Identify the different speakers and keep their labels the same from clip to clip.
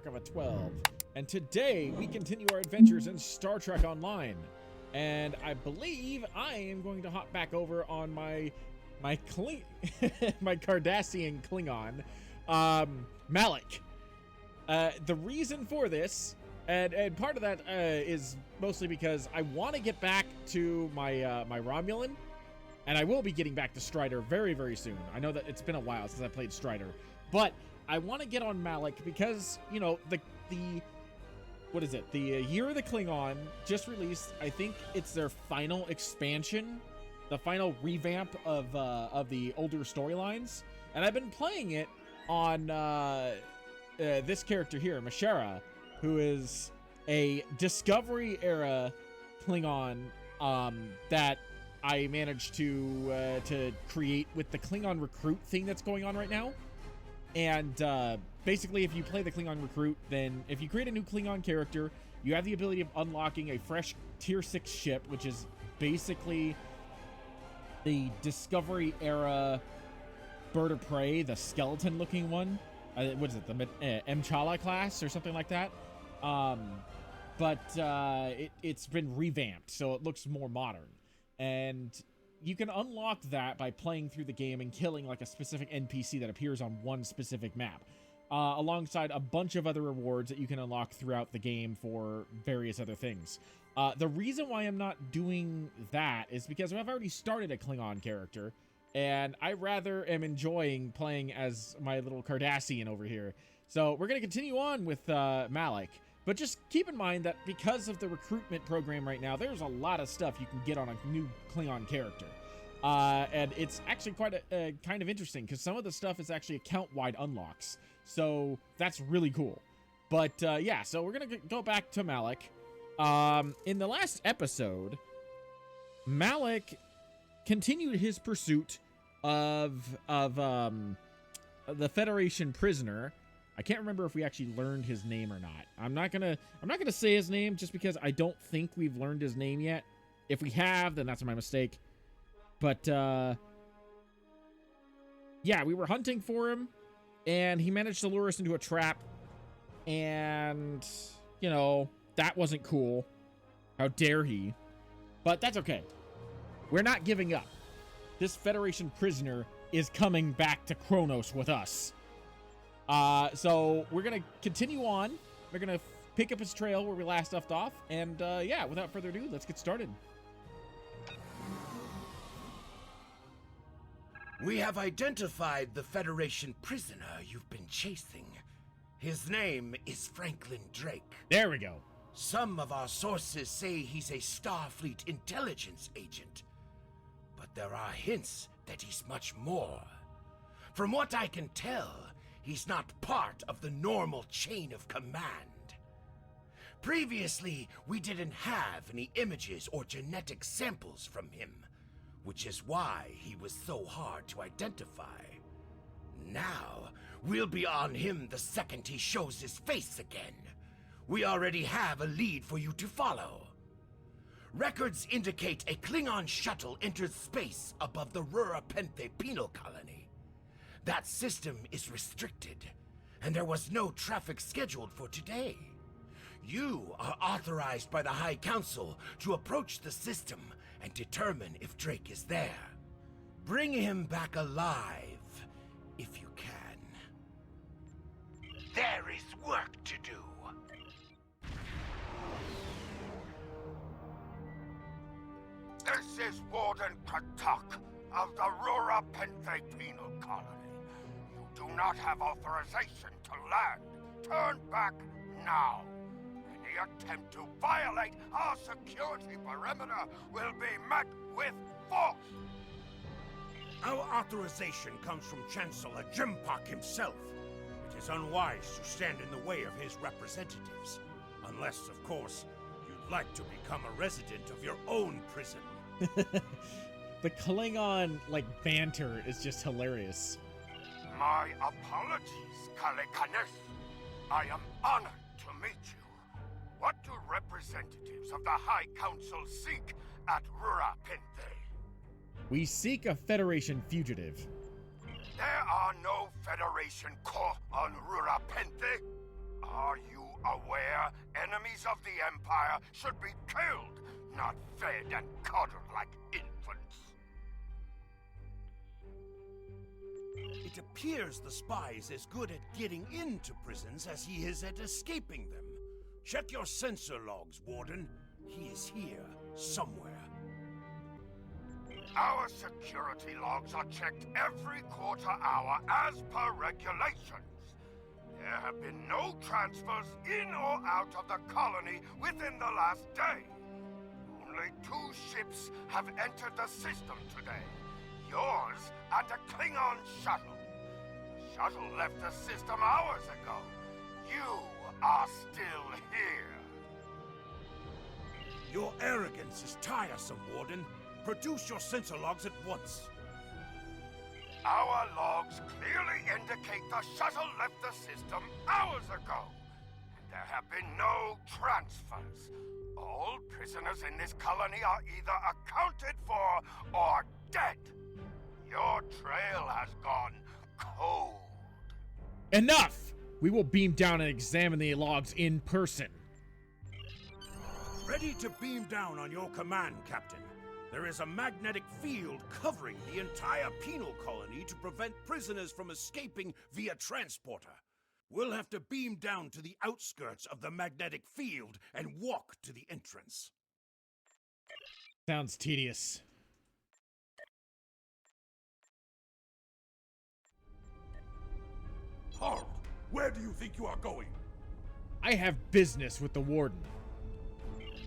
Speaker 1: Trek of a 12, and today we continue our adventures in Star Trek Online. And I believe I am going to hop back over on my Cardassian Klingon, Malik. The reason for this, and part of that is mostly because I want to get back to my my Romulan, and I will be getting back to Strider very, very soon. I know that it's been a while since I played Strider, but I want to get on Malik because, you know, the what is it? The Year of the Klingon just released. I think it's their final expansion, the final revamp of the older storylines, and I've been playing it on this character here, Mashara, who is a Discovery era Klingon that I managed to create with the Klingon recruit thing that's going on right now. And basically, if you play the Klingon recruit, then if you create a new Klingon character, you have the ability of unlocking a fresh tier 6 ship, which is basically the Discovery era bird of prey, the skeleton looking one. What is it, the M'Challa class or something like that? It's been revamped, so it looks more modern. And you can unlock that by playing through the game and killing like a specific NPC that appears on one specific map, alongside a bunch of other rewards that you can unlock throughout the game for various other things. The reason why I'm not doing that is because I've already started a Klingon character, and I rather am enjoying playing as my little Cardassian over here. So we're going to continue on with Malik. But just keep in mind that because of the recruitment program right now, there's a lot of stuff you can get on a new Klingon character. And it's actually quite kind of interesting because some of the stuff is actually account-wide unlocks. So that's really cool. But yeah, so we're going to go back to Malik. In the last episode, Malik continued his pursuit of the Federation prisoner. I can't remember if we actually learned his name or not. I'm not gonna say his name just because I don't think we've learned his name yet. If we have, then that's my mistake. But yeah, we were hunting for him, and he managed to lure us into a trap. And you know, that wasn't cool. How dare he? But that's okay. We're not giving up. This Federation prisoner is coming back to Kronos with us. So we're going to continue on. We're going to pick up his trail where we last left off. And, yeah, without further ado, let's get started.
Speaker 2: We have identified the Federation prisoner you've been chasing. His name is Franklin Drake.
Speaker 1: There we go.
Speaker 2: Some of our sources say he's a Starfleet intelligence agent. But there are hints that he's much more. From what I can tell, he's not part of the normal chain of command. Previously, we didn't have any images or genetic samples from him, which is why he was so hard to identify. Now, we'll be on him the second he shows his face again. We already have a lead for you to follow. Records indicate a Klingon shuttle entered space above the Rura Penthe penal colony. That system is restricted, and there was no traffic scheduled for today. You are authorized by the High Council to approach the system and determine if Drake is there. Bring him back alive, if you can. There is work to do.
Speaker 3: This is Warden Katak of the Rura Penthe penal colony. You do not have authorization to land. Turn back now. Any attempt to violate our security perimeter will be met with force.
Speaker 2: Our authorization comes from Chancellor Jimpak himself. It is unwise to stand in the way of his representatives. Unless, of course, you'd like to become a resident of your own prison.
Speaker 1: The Klingon, like, banter is just hilarious.
Speaker 3: My apologies, Kalekanes. I am honored to meet you. What do representatives of the High Council seek at Rura Penthe?
Speaker 1: We seek a Federation fugitive.
Speaker 3: There are no Federation corps on Rura Penthe. Are you aware enemies of the Empire should be killed, not fed and coddled like infants?
Speaker 2: It appears the spy is as good at getting into prisons as he is at escaping them. Check your sensor logs, Warden. He is here, somewhere.
Speaker 3: Our security logs are checked every quarter hour as per regulations. There have been no transfers in or out of the colony within the last day. Only 2 ships have entered the system today. Yours and a Klingon shuttle. The shuttle left the system hours ago. You are still here.
Speaker 2: Your arrogance is tiresome, Warden. Produce your sensor logs at once.
Speaker 3: Our logs clearly indicate the shuttle left the system hours ago. And there have been no transfers. All prisoners in this colony are either accounted for or dead. Your trail has gone cold.
Speaker 1: Enough! We will beam down and examine the logs in person.
Speaker 2: Ready to beam down on your command, Captain. There is a magnetic field covering the entire penal colony to prevent prisoners from escaping via transporter. We'll have to beam down to the outskirts of the magnetic field and walk to the entrance.
Speaker 1: Sounds tedious.
Speaker 4: Halt! Where do you think you are going?
Speaker 1: I have business with the Warden.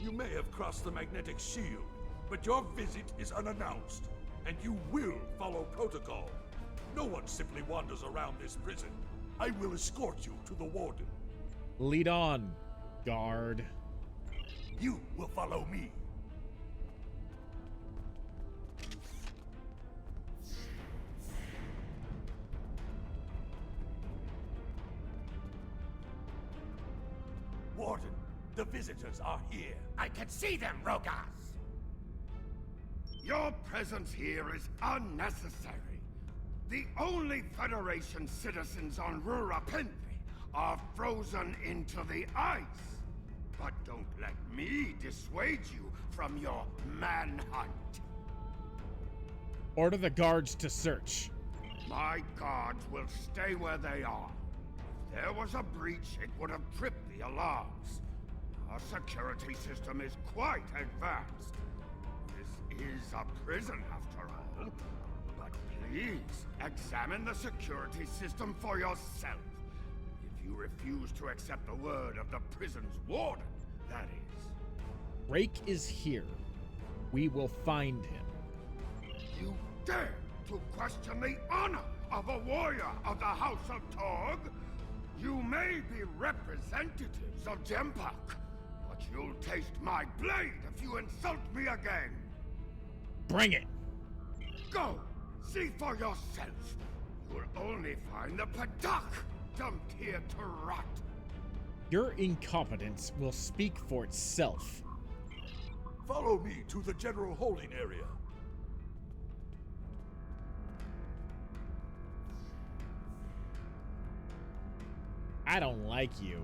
Speaker 4: You may have crossed the magnetic shield, but your visit is unannounced, and you will follow protocol. No one simply wanders around this prison. I will escort you to the Warden.
Speaker 1: Lead on, guard.
Speaker 4: You will follow me. Warden, the visitors are here.
Speaker 2: I can see them, Rogas!
Speaker 3: Your presence here is unnecessary. The only Federation citizens on Rura Penthe are frozen into the ice. But don't let me dissuade you from your manhunt.
Speaker 1: Order the guards to search.
Speaker 3: My guards will stay where they are. If there was a breach, it would have tripped the alarms. Our security system is quite advanced. This is a prison after all. But please, examine the security system for yourself. If you refuse to accept the word of the prison's warden, that is.
Speaker 1: Rake is here. We will find him.
Speaker 3: You dare to question the honor of a warrior of the House of Torg? You may be representatives of Jempak, but you'll taste my blade if you insult me again.
Speaker 1: Bring it!
Speaker 3: Go! See for yourself! You'll only find the Padak dumped here to rot.
Speaker 1: Your incompetence will speak for itself.
Speaker 4: Follow me to the general holding area.
Speaker 1: I don't like you.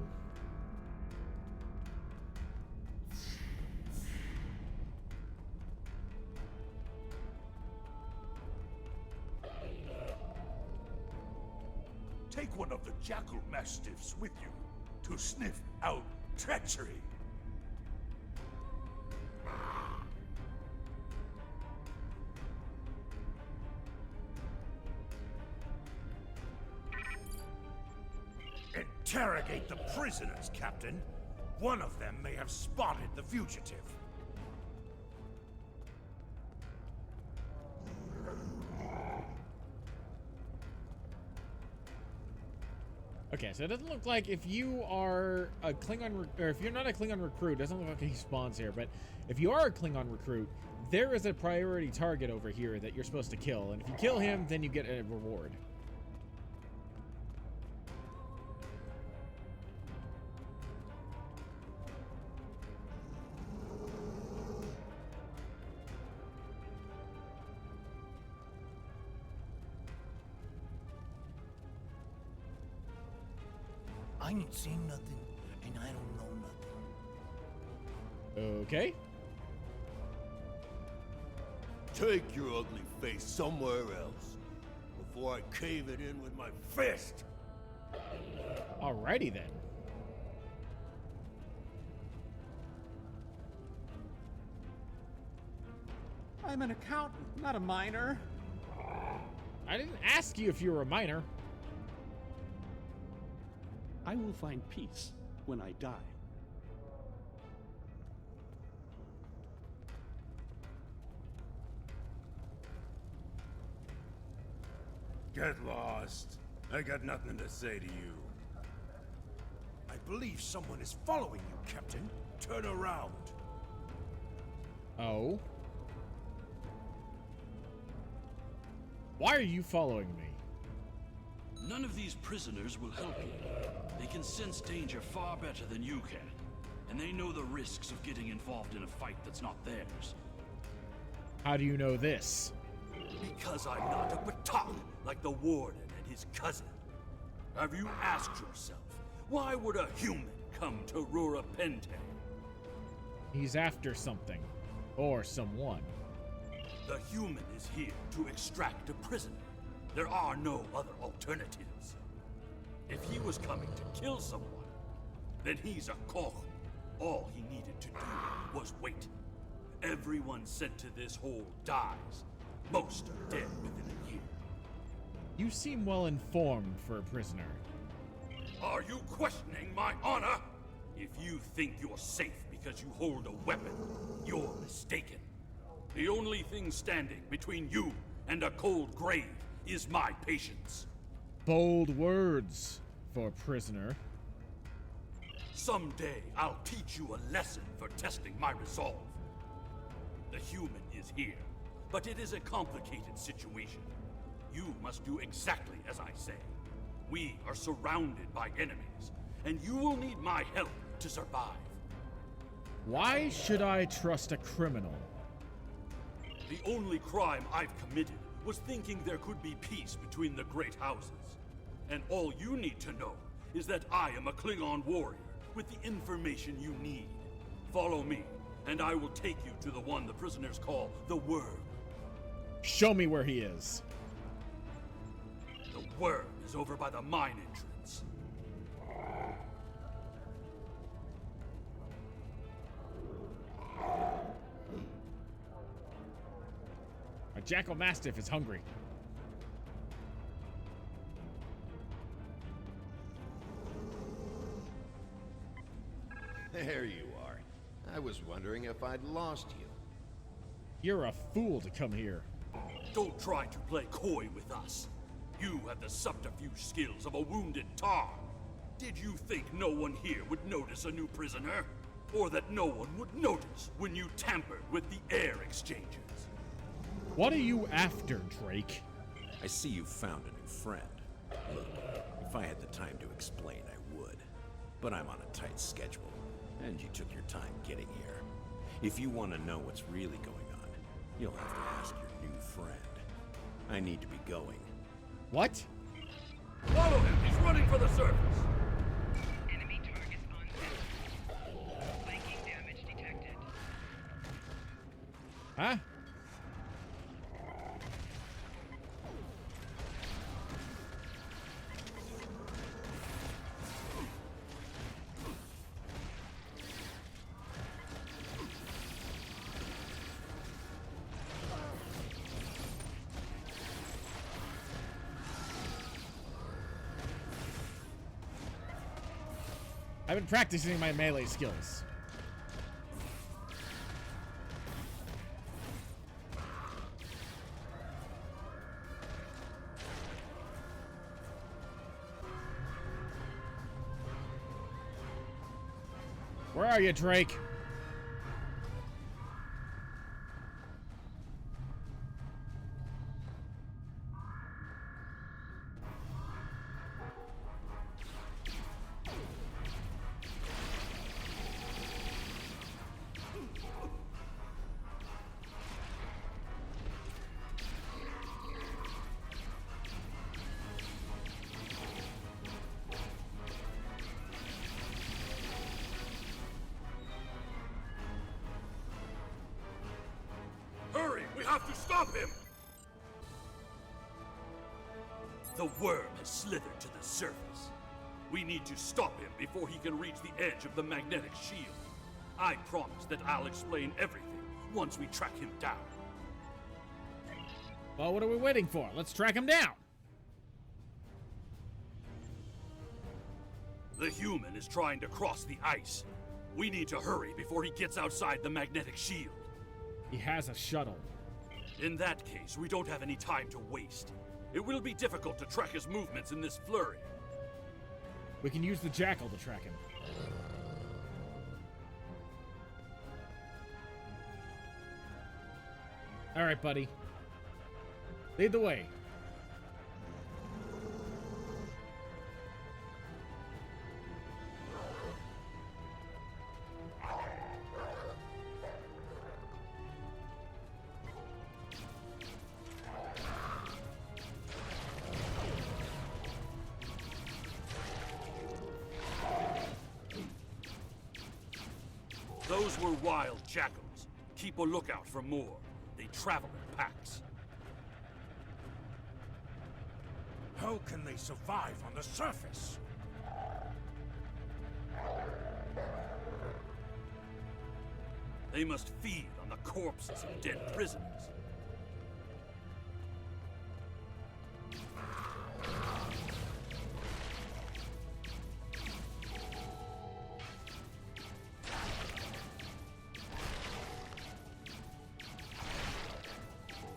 Speaker 4: Take one of the jackal mastiffs with you to sniff out treachery.
Speaker 2: Interrogate the prisoners, Captain. One of them may have spotted the fugitive.
Speaker 1: Okay, so it doesn't look like if you are a Klingon, or if you're not a Klingon recruit, it doesn't look like he spawns here, but if you are a Klingon recruit, there is a priority target over here that you're supposed to kill, and if you kill him, then you get a reward.
Speaker 5: I ain't seen nothing, and I don't know nothing.
Speaker 1: Okay.
Speaker 4: Take your ugly face somewhere else before I cave it in with my fist.
Speaker 1: Alrighty then.
Speaker 6: I'm an accountant, not a miner.
Speaker 1: I didn't ask you if you were a miner.
Speaker 6: I will find peace when I die.
Speaker 3: Get lost. I got nothing to say to you.
Speaker 2: I believe someone is following you, Captain. Turn around.
Speaker 1: Oh. Why are you following me?
Speaker 7: None of these prisoners will help you. They can sense danger far better than you can. And they know the risks of getting involved in a fight that's not theirs.
Speaker 1: How do you know this?
Speaker 7: Because I'm not a batak like the warden and his cousin. Have you asked yourself, why would a human come to Rura Penthe?
Speaker 1: He's after something. Or someone.
Speaker 7: The human is here to extract a prisoner. There are no other alternatives. If he was coming to kill someone, then he's a koch. All he needed to do was wait. Everyone sent to this hole dies. Most are dead within a year.
Speaker 1: You seem well informed for a prisoner.
Speaker 7: Are you questioning my honor? If you think you're safe because you hold a weapon, you're mistaken. The only thing standing between you and a cold grave is my patience.
Speaker 1: Bold words for a prisoner.
Speaker 7: Someday I'll teach you a lesson for testing my resolve. The human is here, but it is a complicated situation. You must do exactly as I say. We are surrounded by enemies, and you will need my help to survive.
Speaker 1: Why should I trust a criminal?
Speaker 7: The only crime I've committed was thinking there could be peace between the great houses. And all you need to know is that I am a Klingon warrior with the information you need. Follow me, and I will take you to the one the prisoners call the Worm.
Speaker 1: Show me where he is.
Speaker 7: The Worm is over by the mine entrance.
Speaker 1: A Jackal Mastiff is hungry.
Speaker 8: There you are. I was wondering if I'd lost you.
Speaker 1: You're a fool to come here.
Speaker 7: Don't try to play coy with us. You have the subterfuge skills of a wounded tar. Did you think no one here would notice a new prisoner? Or that no one would notice when you tampered with the air exchanges?
Speaker 1: What are you after, Drake?
Speaker 2: I see you found a new friend. Look, if I had the time to explain, I would. But I'm on a tight schedule, and you took your time getting here. If you want to know what's really going on, you'll have to ask your new friend. I need to be going.
Speaker 1: What?
Speaker 7: Follow him! He's running for the surface!
Speaker 9: Enemy target on set. Flanking damage detected.
Speaker 1: Huh? I've been practicing my melee skills. Where are you, Drake?
Speaker 7: have to stop him! The worm has slithered to the surface. We need to stop him before he can reach the edge of the magnetic shield. I promise that I'll explain everything once we track him down.
Speaker 1: Well, what are we waiting for? Let's track him down.
Speaker 7: The human is trying to cross the ice. We need to hurry before he gets outside the magnetic shield.
Speaker 1: He has a shuttle.
Speaker 7: In that case, we don't have any time to waste. It will be difficult to track his movements in this flurry.
Speaker 1: We can use the jackal to track him. All right, buddy. Lead the way.
Speaker 7: Those were wild jackals. Keep a lookout for more. They travel in packs.
Speaker 3: How can they survive on the surface?
Speaker 7: They must feed on the corpses of dead prisoners.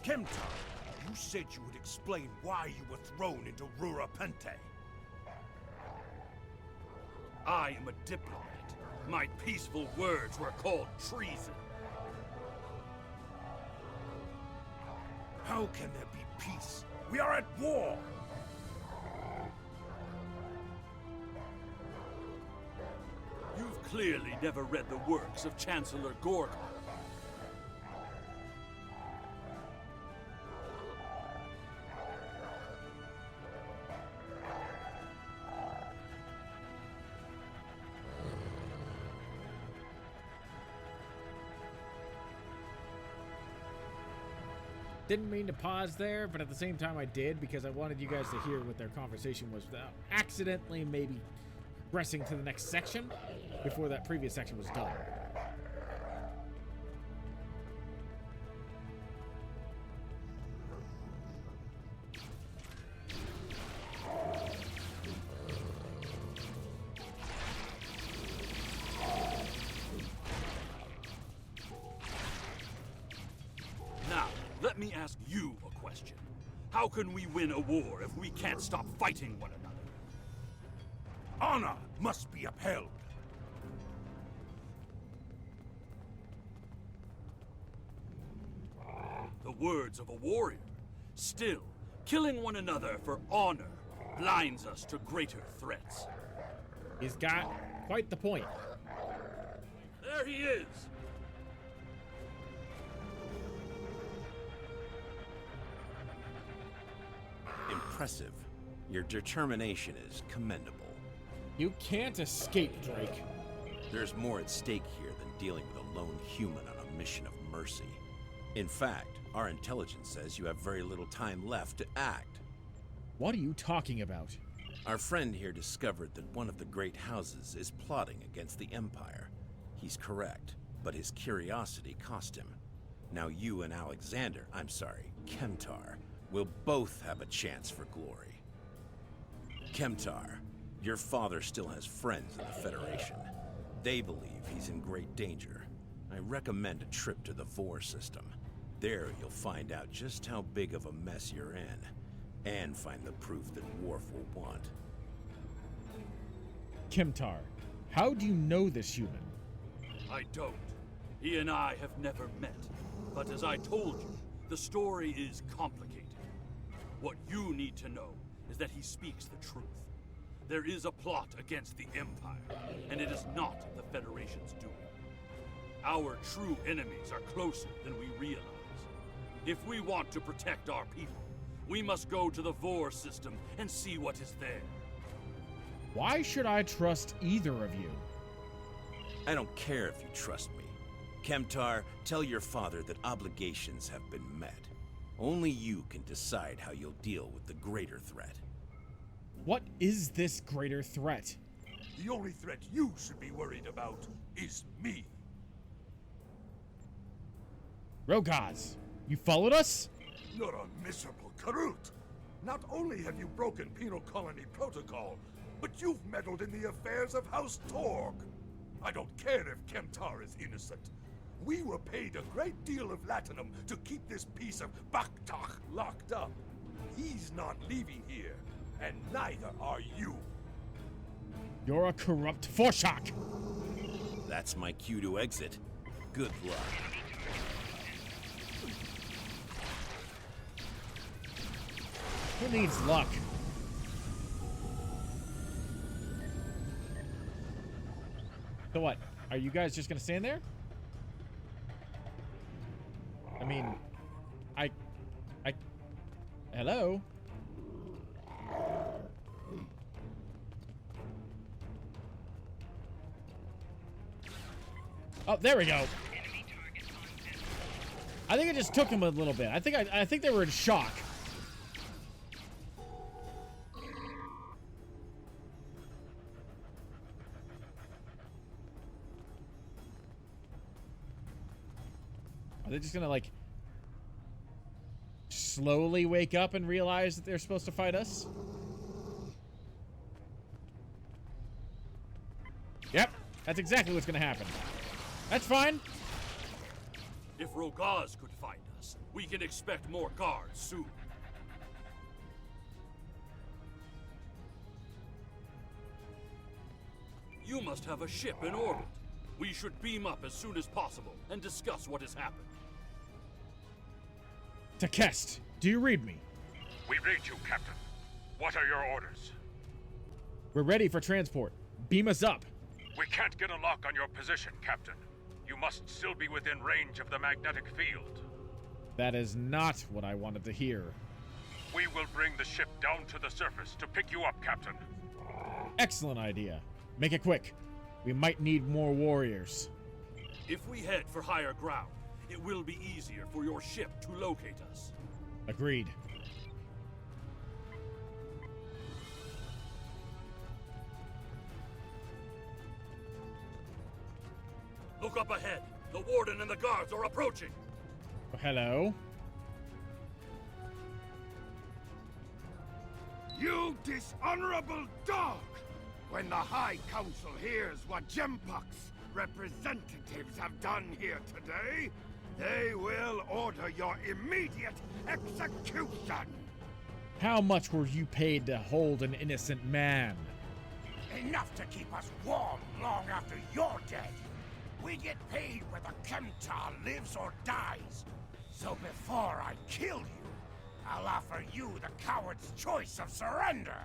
Speaker 3: Kemtar, you said you would explain why you were thrown into Rura Penthe.
Speaker 7: I am a diplomat. My peaceful words were called treason.
Speaker 3: How can there be peace? We are at war!
Speaker 7: You've clearly never read the works of Chancellor Gorgon.
Speaker 1: Didn't mean to pause there, but at the same time I did because I wanted you guys to hear what their conversation was without accidentally maybe progressing to the next section before that previous section was done.
Speaker 7: Now, let me ask you a question. How can we win a war if we can't stop fighting one another?
Speaker 3: Honor must be upheld.
Speaker 7: The words of a warrior. Still, killing one another for honor blinds us to greater threats.
Speaker 1: He's got quite the point.
Speaker 7: There he is!
Speaker 8: Impressive. Your determination is commendable.
Speaker 1: You can't escape, Drake.
Speaker 8: There's more at stake here than dealing with a lone human on a mission of mercy. In fact, our intelligence says you have very little time left to act.
Speaker 1: What are you talking about?
Speaker 8: Our friend here discovered that one of the great houses is plotting against the Empire. He's correct, but his curiosity cost him. Now you and Kemtar, will both have a chance for glory. Kemtar, your father still has friends in the Federation. They believe he's in great danger. I recommend a trip to the Vor system. There you'll find out just how big of a mess you're in, and find the proof that Worf will want.
Speaker 1: Kemtar, how do you know this human?
Speaker 7: I don't. He and I have never met. But as I told you, the story is complicated. What you need to know is that he speaks the truth. There is a plot against the Empire, and it is not the Federation's doing. Our true enemies are closer than we realize. If we want to protect our people, we must go to the Vor system and see what is there.
Speaker 1: Why should I trust either of you?
Speaker 8: I don't care if you trust me. Kemtar, tell your father that obligations have been met. Only you can decide how you'll deal with the greater threat.
Speaker 1: What is this greater threat?
Speaker 4: The only threat you should be worried about is me.
Speaker 1: Rogaz, you followed us?
Speaker 4: You're a miserable Karut. Not only have you broken penal colony protocol, but you've meddled in the affairs of House Torg. I don't care if Kemtar is innocent. We were paid a great deal of latinum to keep this piece of Baktak locked up. He's not leaving here, and neither are you.
Speaker 1: You're a corrupt Forshak.
Speaker 8: That's my cue to exit. Good luck.
Speaker 1: Who needs luck? So what? Are you guys just gonna stand there? I mean, hello? Oh, there we go. I think it just took him a little bit. I think they were in shock. Are they just gonna, like, slowly wake up and realize that they're supposed to fight us? Yep, that's exactly what's gonna happen. That's fine.
Speaker 7: If Rogaz could find us, we can expect more guards soon. You must have a ship in orbit. We should beam up as soon as possible and discuss what has happened.
Speaker 1: Takest, do you read me?
Speaker 3: We read you, Captain. What are your orders?
Speaker 1: We're ready for transport. Beam us up.
Speaker 3: We can't get a lock on your position, Captain. You must still be within range of the magnetic field.
Speaker 1: That is not what I wanted to hear.
Speaker 3: We will bring the ship down to the surface to pick you up, Captain.
Speaker 1: Excellent idea. Make it quick. We might need more warriors.
Speaker 7: If we head for higher ground, it will be easier for your ship to locate us.
Speaker 1: Agreed.
Speaker 7: Look up ahead. The warden and the guards are approaching.
Speaker 1: Oh, hello.
Speaker 3: You dishonorable dog! When the High Council hears what Gempok's representatives have done here today, they will order your immediate execution!
Speaker 1: How much were you paid to hold an innocent man?
Speaker 3: Enough to keep us warm long after you're dead. We get paid whether Kemtar lives or dies. So before I kill you, I'll offer you the coward's choice of surrender.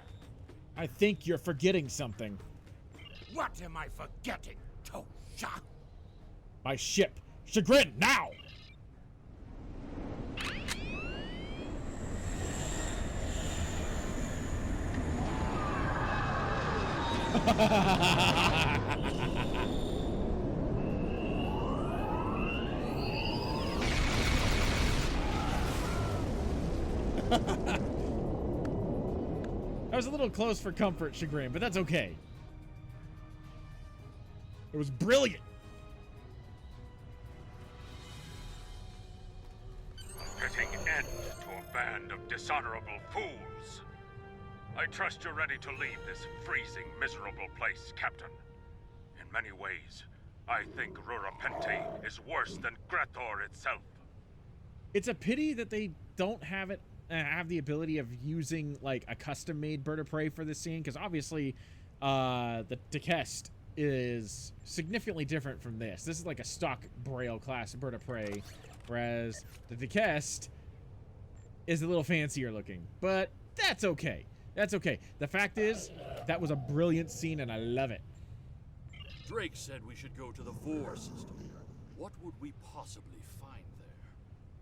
Speaker 1: I think you're forgetting something.
Speaker 3: What am I forgetting, Tosha?
Speaker 1: My ship. Chagrin, now! That was a little close for comfort, Chagrin, but that's okay. It was brilliant.
Speaker 3: Putting end to a band of dishonorable fools. I trust you're ready to leave this freezing, miserable place, Captain. In many ways, I think Rura Penthe is worse than Grathor itself.
Speaker 1: It's a pity that they don't have the ability of using like a custom-made bird of prey for this scene, because obviously the Takest is significantly different from this. This is like a stock Braille class bird of prey, whereas the Takest is a little fancier looking, but that's okay. That's okay. The fact is, that was a brilliant scene and I love it.
Speaker 7: Drake said we should go to the Vor system. What would we possibly find there?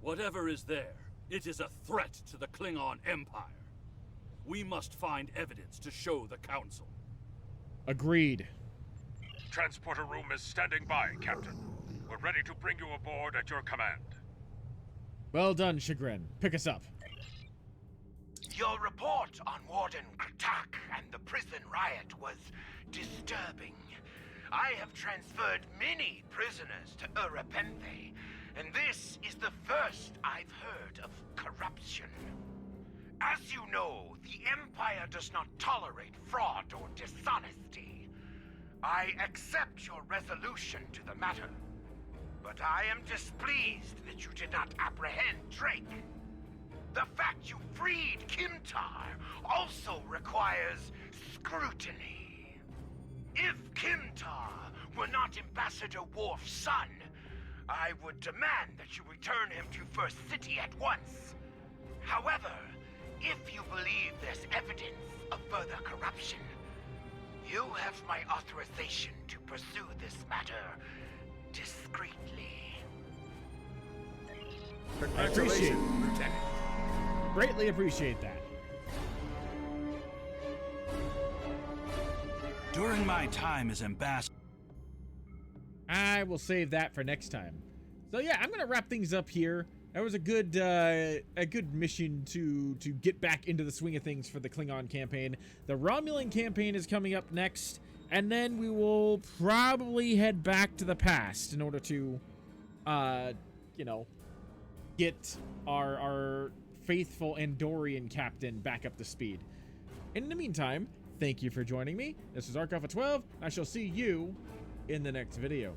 Speaker 7: Whatever is there, it is a threat to the Klingon Empire. We must find evidence to show the Council.
Speaker 1: Agreed.
Speaker 3: Transporter room is standing by, Captain. We're ready to bring you aboard at your command.
Speaker 1: Well done, Chagrin. Pick us up.
Speaker 2: Your report on Warden Kratak and the prison riot was disturbing. I have transferred many prisoners to Rura Penthe, and this is the first I've heard of corruption. As you know, the Empire does not tolerate fraud or dishonesty. I accept your resolution to the matter, but I am displeased that you did not apprehend Drake. The fact you freed Kimtar also requires scrutiny. If Kimtar were not Ambassador Worf's son, I would demand that you return him to First City at once. However, if you believe there's evidence of further corruption, you have my authorization to pursue this matter discreetly.
Speaker 1: I appreciate it.
Speaker 8: Lieutenant.
Speaker 1: Greatly appreciate that.
Speaker 7: During my time as ambassador,
Speaker 1: I will save that for next time. So yeah, I'm gonna wrap things up here. That was a good mission to get back into the swing of things for the Klingon campaign. The Romulan campaign is coming up next, and then we will probably head back to the past in order to, you know, get our faithful Andorian captain back up to speed. In the meantime, thank you for joining me. This is Ark Alpha 12. I shall see you in the next video.